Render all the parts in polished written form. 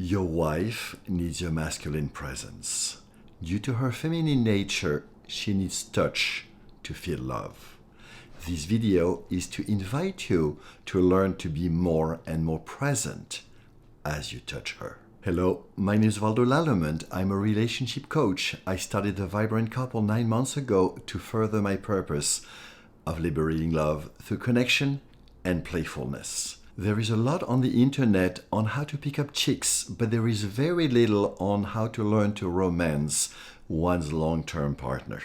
Your wife needs your masculine presence. Due to her feminine nature, she needs touch to feel love. This video is to invite you to learn to be more and more present as you touch her. Hello, my name is Valdo Lallemand. I'm a relationship coach. I started The Vibrant Couple 9 months ago to further my purpose of liberating love through connection and playfulness. There is a lot on the internet on how to pick up chicks, but there is very little on how to learn to romance one's long-term partner.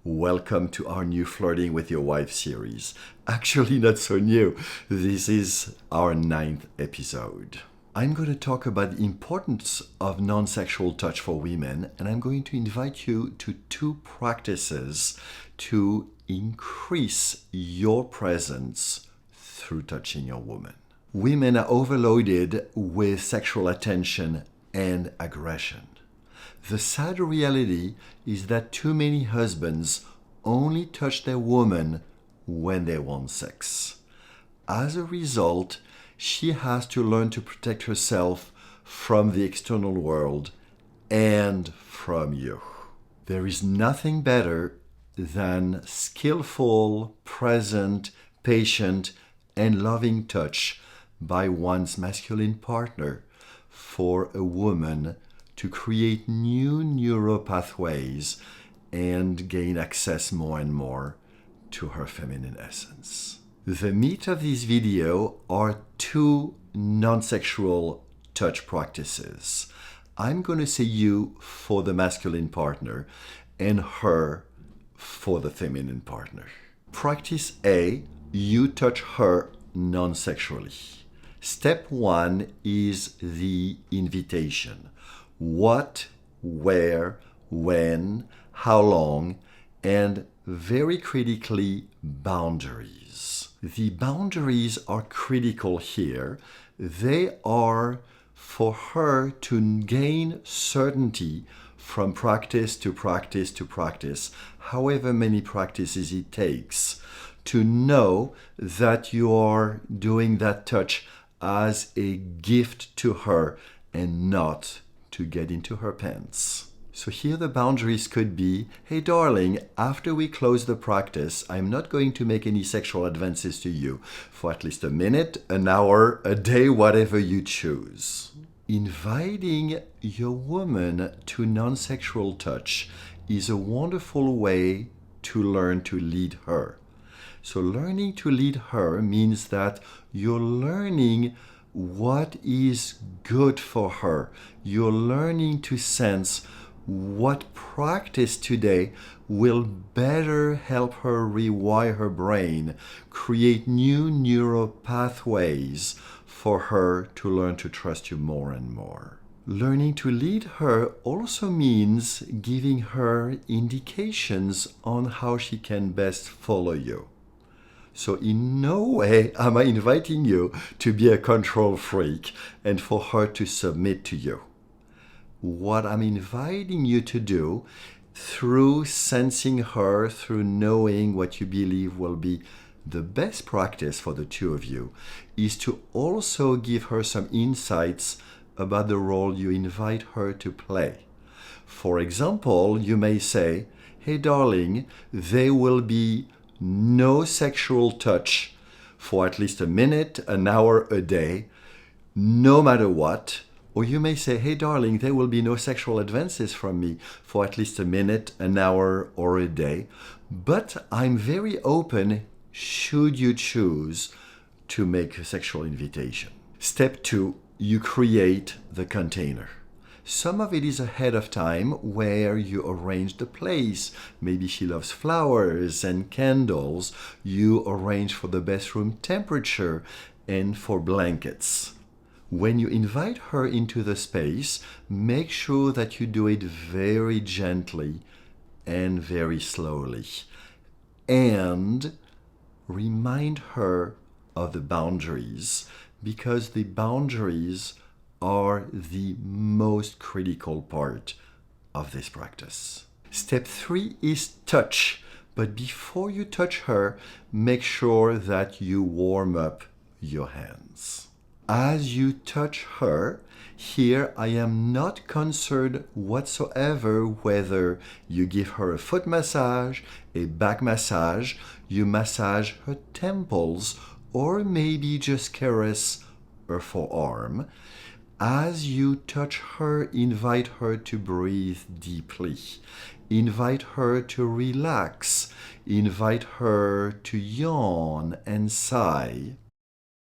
Welcome to our new Flirting with Your Wife series. Actually, not so new. This is our 9th episode. I'm going to talk about the importance of non-sexual touch for women, and I'm going to invite you to 2 practices to increase your presence through touching your woman. Women are overloaded with sexual attention and aggression. The sad reality is that too many husbands only touch their woman when they want sex. As a result, she has to learn to protect herself from the external world and from you. There is nothing better than skillful, present, patient, and loving touch by one's masculine partner for a woman to create new neural pathways and gain access more and more to her feminine essence. The meat of this video are 2 non-sexual touch practices. I'm going to say you for the masculine partner and her for the feminine partner. Practice A, you touch her non-sexually. Step 1 is the invitation. What, where, when, how long, and very critically, boundaries. The boundaries are critical here. They are for her to gain certainty from practice to practice to practice, however many practices it takes, to know that you are doing that touch as a gift to her and not to get into her pants. So here the boundaries could be, hey darling, after we close the practice, I'm not going to make any sexual advances to you for at least a minute, an hour, a day, whatever you choose. Inviting your woman to non-sexual touch is a wonderful way to learn to lead her. So learning to lead her means that you're learning what is good for her. You're learning to sense what practice today will better help her rewire her brain, create new neural pathways for her to learn to trust you more and more. Learning to lead her also means giving her indications on how she can best follow you. So in no way am I inviting you to be a control freak and for her to submit to you. What I'm inviting you to do, through sensing her, through knowing what you believe will be the best practice for the 2 of you, is to also give her some insights about the role you invite her to play. For example, you may say, hey darling, there will be no sexual touch for at least a minute, an hour, a day, no matter what. Or you may say, hey darling, there will be no sexual advances from me for at least a minute, an hour, or a day. But I'm very open should you choose to make a sexual invitation. Step 2, you create the container. Some of it is ahead of time where you arrange the place. Maybe she loves flowers and candles. You arrange for the best room temperature and for blankets. When you invite her into the space, make sure that you do it very gently and very slowly. And remind her of the boundaries, because the boundaries are the most critical part of this practice. Step 3 is touch, but before you touch her, make sure that you warm up your hands. As you touch her, here I am not concerned whatsoever whether you give her a foot massage, a back massage, you massage her temples, or maybe just caress her forearm. As you touch her, invite her to breathe deeply. Invite her to relax. Invite her to yawn and sigh.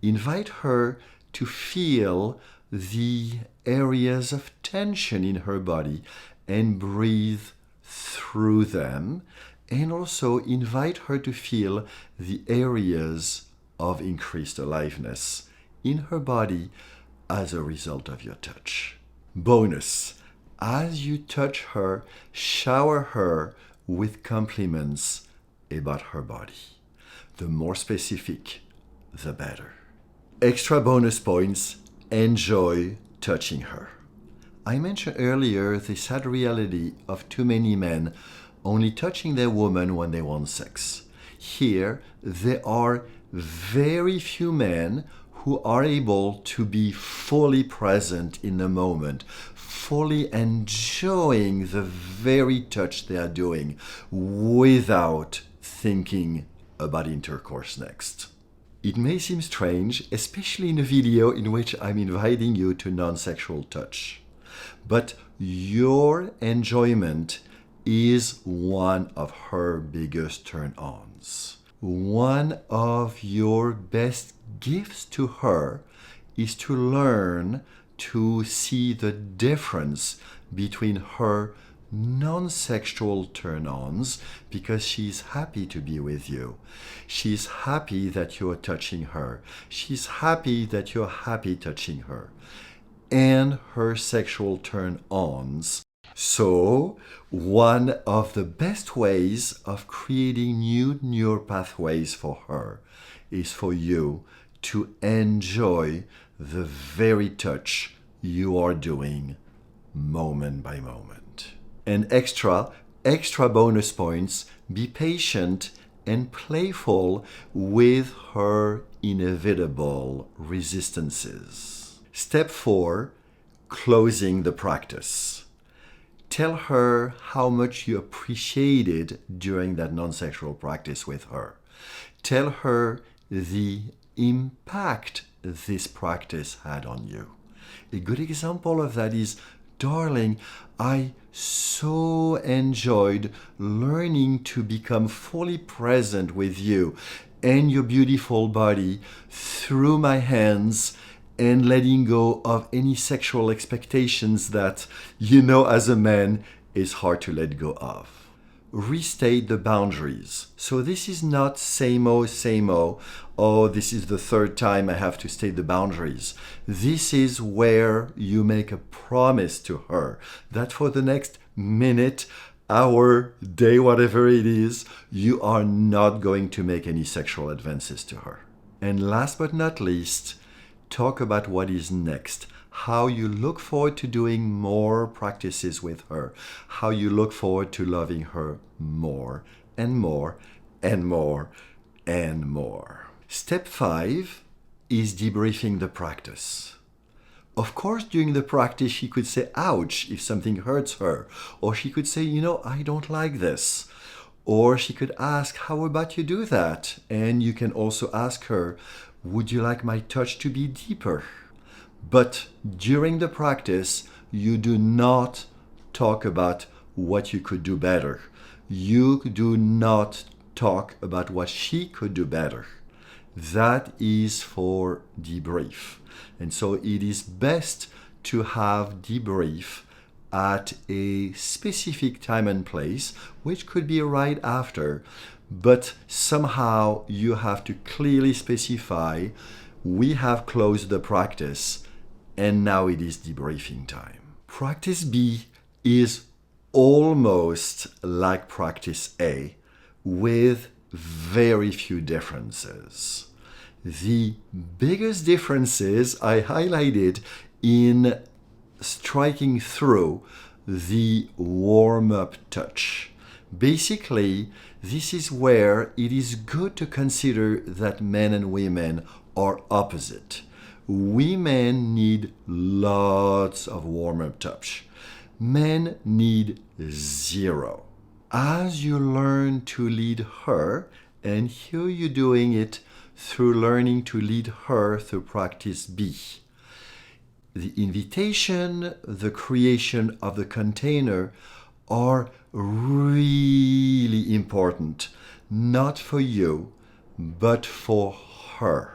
Invite her to feel the areas of tension in her body and breathe through them. And also invite her to feel the areas of increased aliveness in her body as a result of your touch. Bonus, as you touch her, shower her with compliments about her body. The more specific, the better. Extra bonus points, enjoy touching her. I mentioned earlier the sad reality of too many men only touching their woman when they want sex. Here, there are very few men who are able to be fully present in the moment, fully enjoying the very touch they are doing without thinking about intercourse next. It may seem strange, especially in a video in which I'm inviting you to non-sexual touch, but your enjoyment is one of her biggest turn-ons. One of your best gifts to her is to learn to see the difference between her non-sexual turn-ons because she's happy to be with you. She's happy that you're touching her. She's happy that you're happy touching her. And her sexual turn-ons. So, one of the best ways of creating new neural pathways for her is for you to enjoy the very touch you are doing moment by moment. And extra bonus points, be patient and playful with her inevitable resistances. Step 4, closing the practice. Tell her how much you appreciated during that non-sexual practice with her. Tell her the impact this practice had on you. A good example of that is, darling, I so enjoyed learning to become fully present with you and your beautiful body through my hands and letting go of any sexual expectations that, as a man, is hard to let go of. Restate the boundaries. So this is not same-o, oh, this is the third time I have to state the boundaries. This is where you make a promise to her that for the next minute, hour, day, whatever it is, you are not going to make any sexual advances to her. And last but not least, talk about what is next, how you look forward to doing more practices with her, how you look forward to loving her more and more and more and more. Step 5 is debriefing the practice. Of course, during the practice, she could say, ouch, if something hurts her, or she could say, I don't like this. Or she could ask, how about you do that? And you can also ask her, would you like my touch to be deeper? But during the practice, you do not talk about what you could do better. You do not talk about what she could do better. That is for debrief. And so it is best to have debrief at a specific time and place, which could be right after. But somehow you have to clearly specify, we have closed the practice and now it is debriefing time. Practice B is almost like practice A with very few differences. The biggest differences I highlighted in striking through the warm-up touch. Basically, this is where it is good to consider that men and women are opposite. Women need lots of warm-up touch. Men need zero. As you learn to lead her, and here you're doing it through learning to lead her through practice B. The invitation, the creation of the container are really important, not for you, but for her.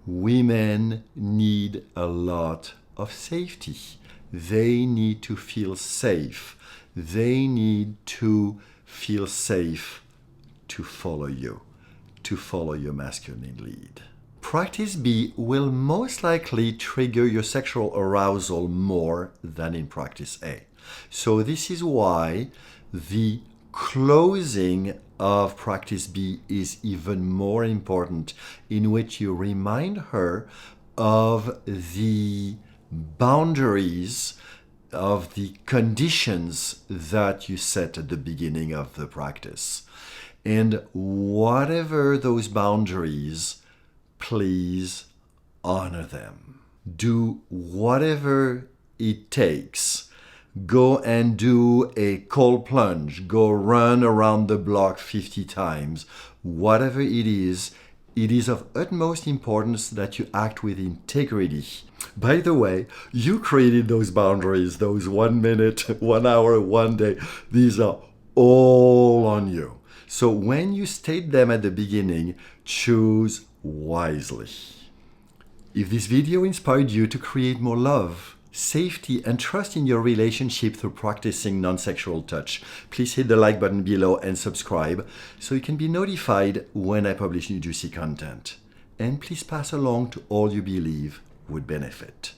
Women need a lot of safety. They need to feel safe. They need to feel safe to follow you, to follow your masculine lead. Practice B will most likely trigger your sexual arousal more than in practice A. So this is why the closing of practice B is even more important, in which you remind her of the boundaries, of the conditions that you set at the beginning of the practice. And whatever those boundaries, please honor them. Do whatever it takes. Go and do a cold plunge. Go run around the block 50 times. Whatever it is of utmost importance that you act with integrity. By the way, you created those boundaries, those 1 minute, 1 hour, 1 day. These are all on you. So when you state them at the beginning, choose wisely. If this video inspired you to create more love, safety, and trust in your relationship through practicing non-sexual touch, please hit the like button below and subscribe so you can be notified when I publish new juicy content. And please pass along to all you believe would benefit.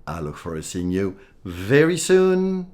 I look forward to seeing you very soon.